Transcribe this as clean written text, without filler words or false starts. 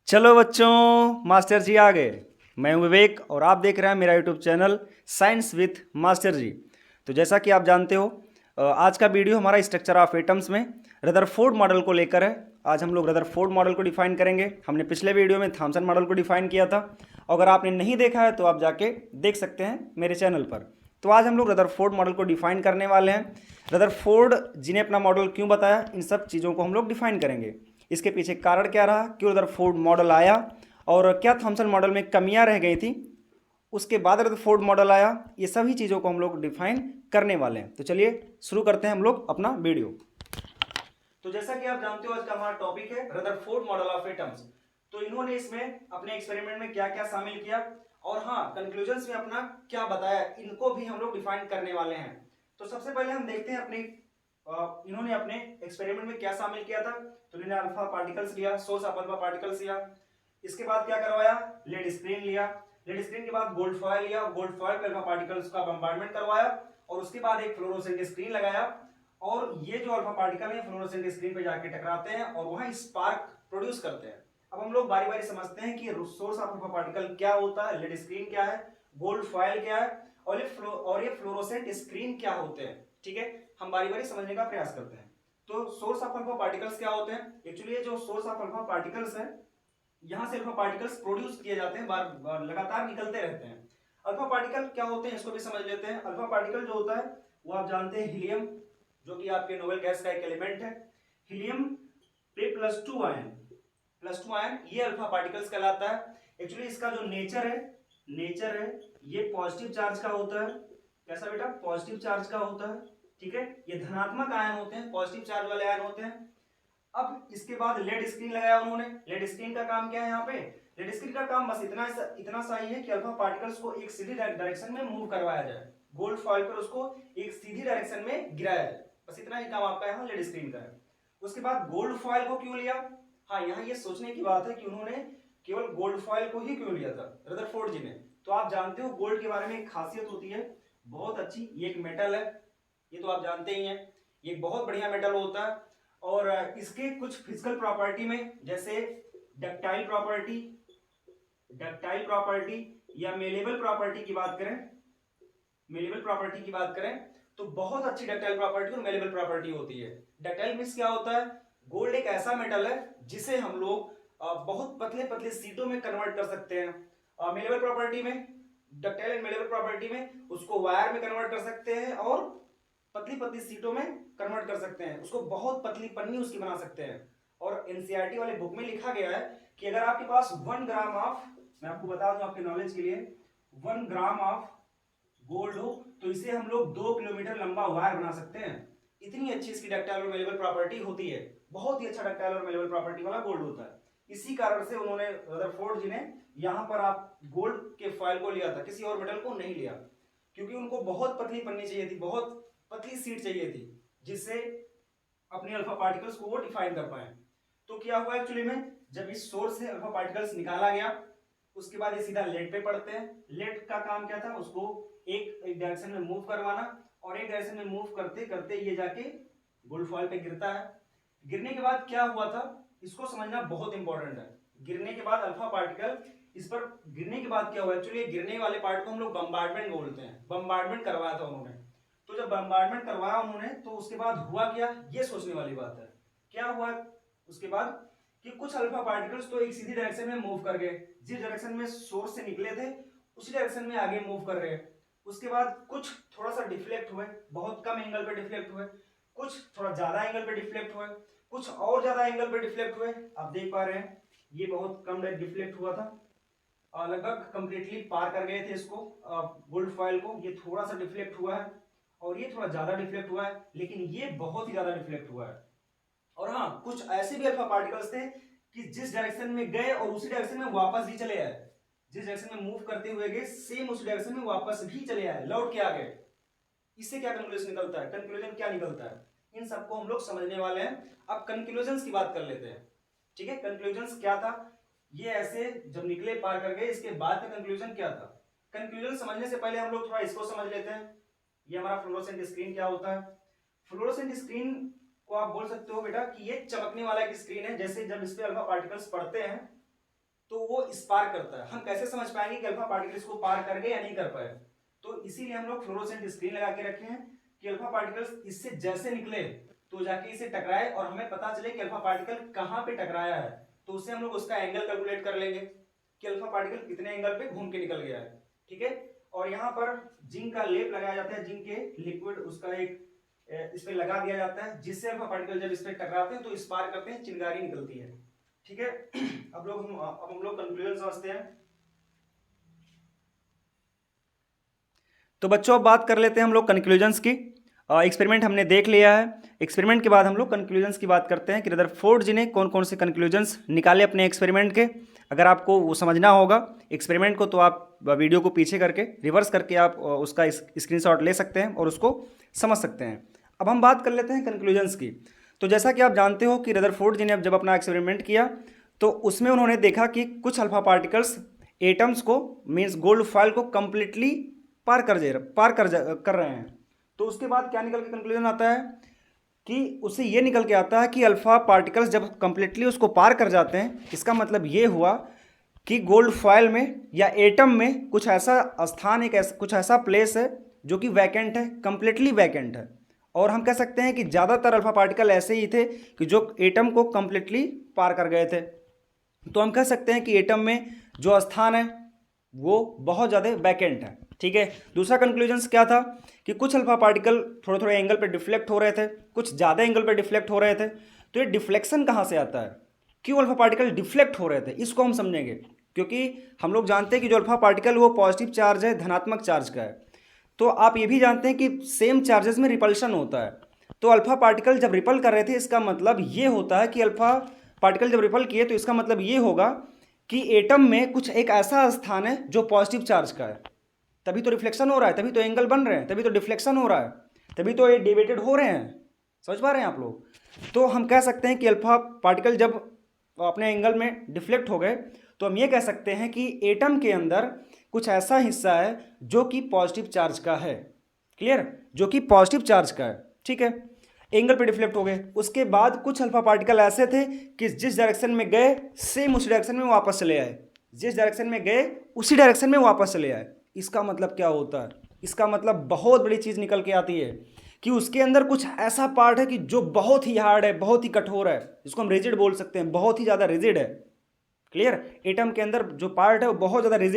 चलो बच्चों, मास्टर जी आ गए। मैं हूं विवेक और आप देख रहे हैं मेरा YouTube channel science with master ji. तो जैसा कि आप जानते हो, आज का वीडियो हमारा स्ट्रक्चर ऑफ एटम्स में रदरफोर्ड मॉडल को लेकर है। आज हम लोग रदरफोर्ड मॉडल को डिफाइन करेंगे। हमने पिछले वीडियो में थॉमसन मॉडल को डिफाइन किया था। अगर आपने नहीं देखा है तो आप जाके देख सकते हैं मेरे चैनल पर। तो आज हम लोग रदरफोर्ड मॉडल को डिफाइन करने वाले हैं। रदरफोर्ड जी ने अपना मॉडल क्यों बताया, इन सब चीज़ों को हम लोग डिफाइन करेंगे। इसके पीछे कारण क्या रहा, क्यों रदरफोर्ड मॉडल आया और क्या थॉमसन मॉडल में कमियां रह गई थी, उसके बाद रदरफोर्ड मॉडल आया। ये सभी चीज़ों को हम लोग डिफाइन करने वाले हैं। तो चलिए शुरू करते हैं हम लोग अपना वीडियो। तो जैसा कि आप जानते हो, आज का हमारा टॉपिक है रदरफोर्ड मॉडल ऑफ एटम्स। तो इन्होंने इसमें अपने एक्सपेरिमेंट में क्या क्या शामिल किया और हाँ, कंक्लूजन्स में अपना क्या बताया, इनको भी हम लोग डिफाइन करने वाले हैं। तो सबसे पहले हम देखते हैं इन्होंने अपने एक्सपेरिमेंट में क्या शामिल किया था। तो इन्होंने अल्फा पार्टिकल्स लिया, सोर्स ऑफ अल्फा पार्टिकल्स लिया। इसके बाद क्या करवाया, लेड स्क्रीन लिया। लेड स्क्रीन के बाद गोल्ड फॉयल लिया, गोल्ड फॉयल पे अल्फा पार्टिकल्स का बम्बार्डमेंट करवाया और उसके बाद एक फ्लोरोसेंट स्क्रीन लगाया। और ये जो अल्फा पार्टिकल है फ्लोरोसेंट स्क्रीन पे जाके टकराते हैं और वहां स्पार्क प्रोड्यूस करते हैं। अब हम लोग बारी बारी समझते हैं कि सोर्स ऑफ अल्फा पार्टिकल क्या होता है, लेड स्क्रीन क्या है, गोल्ड फॉयल क्या है और ये फ्लोरोसेंट स्क्रीन क्या होते हैं। ठीक है, हम बारी बारी समझने का प्रयास करते हैं। तो सोर्स ऑफ अल्फा पार्टिकल्स क्या होते हैं। एक्चुअली ये जो सोर्स ऑफ अल्फा पार्टिकल्स है, यहां से अल्फा पार्टिकल्स प्रोड्यूस किए जाते हैं, बार लगातार निकलते रहते हैं। अल्फा पार्टिकल क्या होते हैं इसको भी समझ लेते हैं। अल्फा पार्टिकल जो होता है वो आप जानते हैं हीलियम, जो कि आपके नोबेल गैस का एक एलिमेंट है। हीलियम पे प्लस टू आयन ये अल्फा पार्टिकल्स कहलाता है। एक्चुअली इसका जो नेचर है ये पॉजिटिव चार्ज का होता है। कैसा बेटा, पॉजिटिव चार्ज का होता है। ठीक है, ये धनात्मक आयन होते हैं, पॉजिटिव चार्ज वाले आयन होते हैं। अब इसके बाद लेड स्क्रीन लगाया उन्होंने। लेड स्क्रीन का काम क्या है यहाँ पे, लेड स्क्रीन का काम बस इतना सा ही है कि अल्फा पार्टिकल्स को एक सीधी डायरेक्शन में मूव करवाया जाए, गोल्ड फॉइल पर उसको एक सीधी डायरेक्शन में गिराया जाए। बस इतना ही काम आपका यहाँ लेड स्क्रीन का है। उसके बाद गोल्ड फॉइल को क्यों लिया, हाँ यहाँ ये सोचने की बात है कि उन्होंने केवल गोल्ड फॉइल को ही क्यों लिया था रदरफोर्ड जी ने। तो आप जानते हो गोल्ड के बारे में एक खासियत होती है बहुत अच्छी, ये एक मेटल है, ये तो आप जानते ही हैं, ये बहुत बढ़िया मेटल होता है। और इसके कुछ फिजिकल प्रॉपर्टी में, जैसे डक्टाइल प्रॉपर्टी डक्टाइल प्रॉपर्टी या मेलेबल प्रॉपर्टी की बात करें, मेलेबल प्रॉपर्टी की बात करें तो बहुत अच्छी डक्टाइल प्रॉपर्टी और मेलेबल प्रॉपर्टी होती है। डक्टाइल मींस क्या होता है, गोल्ड एक ऐसा मेटल है जिसे हम लोग बहुत पतले पतले सीटों में कन्वर्ट कर सकते हैं। मेलेबल प्रॉपर्टी में, डक्टाइल एंड मेलेबल प्रॉपर्टी में उसको वायर में कन्वर्ट कर सकते हैं और पतली पतली सीटों में कन्वर्ट कर सकते हैं, उसको बहुत पतली पन्नी उसकी बना सकते हैं। और एनसीईआरटी वाले बुक में लिखा गया है कि अगर आपके पास 1 ग्राम ऑफ, मैं आपको बता दूं आपके नॉलेज के लिए, 1 ग्राम ऑफ गोल्ड हो तो इसे हम लोग 2 किलोमीटर लंबा वायर बना सकते हैं। इतनी अच्छी इसकी डक्टाइल और मेलेबल प्रॉपर्टी होती है, बहुत ही अच्छा डक्टाइल और मेलेबल प्रॉपर्टी वाला गोल्ड होता है। इसी कारण से उन्होंने रदरफोर्ड जी ने यहां पर आप गोल्ड के फॉइल को लिया था, किसी और मेटल को नहीं लिया, क्योंकि उनको बहुत पतली पन्नी चाहिए थी, बहुत पतली सीट चाहिए थी, जिससे अपने अल्फा पार्टिकल्स को वो डिफाइन कर पाए। तो क्या हुआ एक्चुअली में, जब इस सोर्स से अल्फा पार्टिकल्स निकाला गया उसके बाद ये सीधा लेड पे पड़ते हैं। लेड का काम क्या था, उसको एक डायरेक्शन में मूव करवाना और एक डायरेक्शन में मूव करते करते ये जाके गोल्ड फॉइल पे गिरता है। गिरने के बाद क्या हुआ था इसको समझना बहुत इंपॉर्टेंट है। गिरने के बाद अल्फा पार्टिकल इस पर गिरने के बाद क्या हुआ, एक्चुअली गिरने वाले पार्ट को हम लोग बम्बार्डमेंट बोलते हैं, बम्बार्डमेंट करवाया था उन्होंने। तो जब बम्बार्डमेंट करवाया उन्होंने तो उसके बाद हुआ क्या, ये सोचने वाली बात है। क्या हुआ उसके बाद कि कुछ अल्फा पार्टिकल्स तो एक सीधी डायरेक्शन में मूव कर गए, जिस डायरेक्शन में सोर्स से निकले थे उसी डायरेक्शन में आगे मूव कर रहे हैं। उसके बाद कुछ थोड़ा सा डिफ्लेक्ट हुए, बहुत कम एंगल पे डिफ्लेक्ट हुए, कुछ थोड़ा ज्यादा एंगल पे डिफ्लेक्ट हुए, कुछ और ज्यादा एंगल पे डिफ्लेक्ट हुए। आप देख पा रहे हैं ये बहुत कम डिफ्लेक्ट हुआ था, लगभग कंप्लीटली पार कर गए थे इसको, गोल्ड फॉइल को। ये थोड़ा सा डिफ्लेक्ट हुआ है और ये थोड़ा ज्यादा डिफ्लेक्ट हुआ है, लेकिन ये बहुत ही ज्यादा डिफ्लेक्ट हुआ है। और हाँ, कुछ ऐसे भी अल्फा पार्टिकल्स थे कि जिस डायरेक्शन में गए और उसी डायरेक्शन में वापस भी चले आए, जिस डायरेक्शन में मूव करते हुए गए सेम उस डायरेक्शन में वापस भी चले आए, लौट के आ गए। इससे क्या कंक्लूजन निकलता है, कंक्लूजन क्या निकलता है, इन सबको हम लोग समझने वाले हैं। अब कंक्लूजन की बात कर लेते हैं। ठीक है, कंक्लूजन क्या था, ये ऐसे जब निकले पार कर गए, इसके बाद का कंक्लूजन क्या था। कंक्लूजन समझने से पहले हम लोग थोड़ा इसको समझ लेते हैं। ये हमारा फ्लोरोसेंट स्क्रीन क्या होता है। फ्लोरोसेंट स्क्रीन को आप बोल सकते हो बेटा कि ये चमकने वाला एक स्क्रीन है, जैसे जब इस पे अल्फा पार्टिकल्स पड़ते हैं तो वो स्पार्क करता है। हम कैसे समझ पाएंगे कि अल्फा पार्टिकल इसको पार कर गए या नहीं कर पाए? तो इसीलिए हम लोग फ्लोरोसेंट स्क्रीन लगा के रखे हैं कि अल्फा पार्टिकल्स इससे जैसे निकले तो जाके इसे टकराए और हमें पता चले कि अल्फा पार्टिकल कहां पे टकराया है, तो उससे हम लोग उसका एंगल कैलकुलेट कर लेंगे कि अल्फा पार्टिकल कितने एंगल पे घूम के निकल गया है। ठीक है, और यहाँ पर जिंक का लेप लगाया जाता है, जिंक के लिक्विड उसका एक इस पे लगा दिया जाता है, जिससे अल्फा पार्टिकल जब इस पे टकराते हैं तो स्पार्क करते हैं, चिंगारी निकलती है। ठीक है, अब हम लोग कंक्लूजन समझते हैं। तो बच्चों अब बात कर लेते हैं हम लोग कंक्लूजन्स की। एक्सपेरिमेंट हमने देख लिया है, एक्सपेरिमेंट के बाद हम लोग कंक्लूजन्स की बात करते हैं कि रदरफोर्ड जी ने कौन कौन से कंक्लूजन्स निकाले अपने एक्सपेरिमेंट के। अगर आपको वो समझना होगा एक्सपेरिमेंट को तो आप वीडियो को पीछे करके रिवर्स करके आप उसका स्क्रीनशॉट ले सकते हैं और उसको समझ सकते हैं। अब हम बात कर लेते हैं कंक्लूजन्स की। तो जैसा कि आप जानते हो कि रदरफोर्ड जी ने जब अपना एक्सपेरिमेंट किया तो उसमें उन्होंने देखा कि कुछ अल्फा पार्टिकल्स एटम्स को मीन्स गोल्ड फॉइल को कंप्लीटली पार कर रहे हैं। तो उसके बाद क्या निकल के कंक्लूजन आता है कि उससे ये निकल के आता है कि अल्फा पार्टिकल्स जब कंप्लीटली उसको पार कर जाते हैं, इसका मतलब ये हुआ कि गोल्ड फॉइल में या एटम में कुछ ऐसा स्थान, कुछ ऐसा प्लेस है जो कि वैकेंट है, कंप्लीटली वैकेंट है। और हम कह सकते हैं कि ज़्यादातर अल्फा पार्टिकल ऐसे ही थे कि जो एटम को कंप्लीटली पार कर गए थे। तो हम कह सकते हैं कि एटम में जो स्थान है वो बहुत ज़्यादा वैकेंट है। ठीक है, दूसरा कंक्लूजन्स क्या था कि कुछ अल्फा पार्टिकल थोड़े थोड़े एंगल पे डिफ्लेक्ट हो रहे थे, कुछ ज़्यादा एंगल पे डिफ्लेक्ट हो रहे थे। तो ये डिफ्लेक्शन कहाँ से आता है, क्यों अल्फा पार्टिकल डिफ्लेक्ट हो रहे थे, इसको हम समझेंगे। क्योंकि हम लोग जानते हैं कि जो अल्फा पार्टिकल वो पॉजिटिव चार्ज है, धनात्मक चार्ज का है। तो आप ये भी जानते हैं कि सेम चार्जेस में रिपल्शन होता है। तो अल्फा पार्टिकल जब रिपल कर रहे थे, इसका मतलब ये होता है कि अल्फा पार्टिकल जब रिपल किए तो इसका मतलब ये होगा कि एटम में कुछ एक ऐसा स्थान है जो पॉजिटिव चार्ज का है, तभी तो रिफ्लेक्शन हो रहा है, तभी तो एंगल बन रहे हैं, तभी तो डिफ्लेक्शन हो रहा है, तभी तो ये डिवेटेड हो रहे हैं। समझ पा रहे हैं आप लोग? तो हम कह सकते हैं कि अल्फा पार्टिकल जब अपने एंगल में डिफ्लेक्ट हो गए तो हम ये कह सकते हैं कि एटम के अंदर कुछ ऐसा हिस्सा है जो कि पॉजिटिव चार्ज का है। क्लियर, जो कि पॉजिटिव चार्ज का है। ठीक है, एंगल पे डिफ्लेक्ट हो गए। उसके बाद कुछ अल्फा पार्टिकल ऐसे थे कि जिस डायरेक्शन में गए सेम उसी डायरेक्शन में वापस चले आए, जिस डायरेक्शन में गए उसी डायरेक्शन में वापस चले आए। इसका मतलब क्या होता है? इसका मतलब बहुत बड़ी चीज़ निकल के आती है कि उसके अंदर कुछ ऐसा पार्ट है कि जो बहुत ही हार्ड है, बहुत ही कठोर है, जिसको हम रिजिड बोल सकते हैं, बहुत ही ज़्यादा रिजिड है। क्लियर, एटम के अंदर जो पार्ट है वो बहुत ज़्यादा रिजिड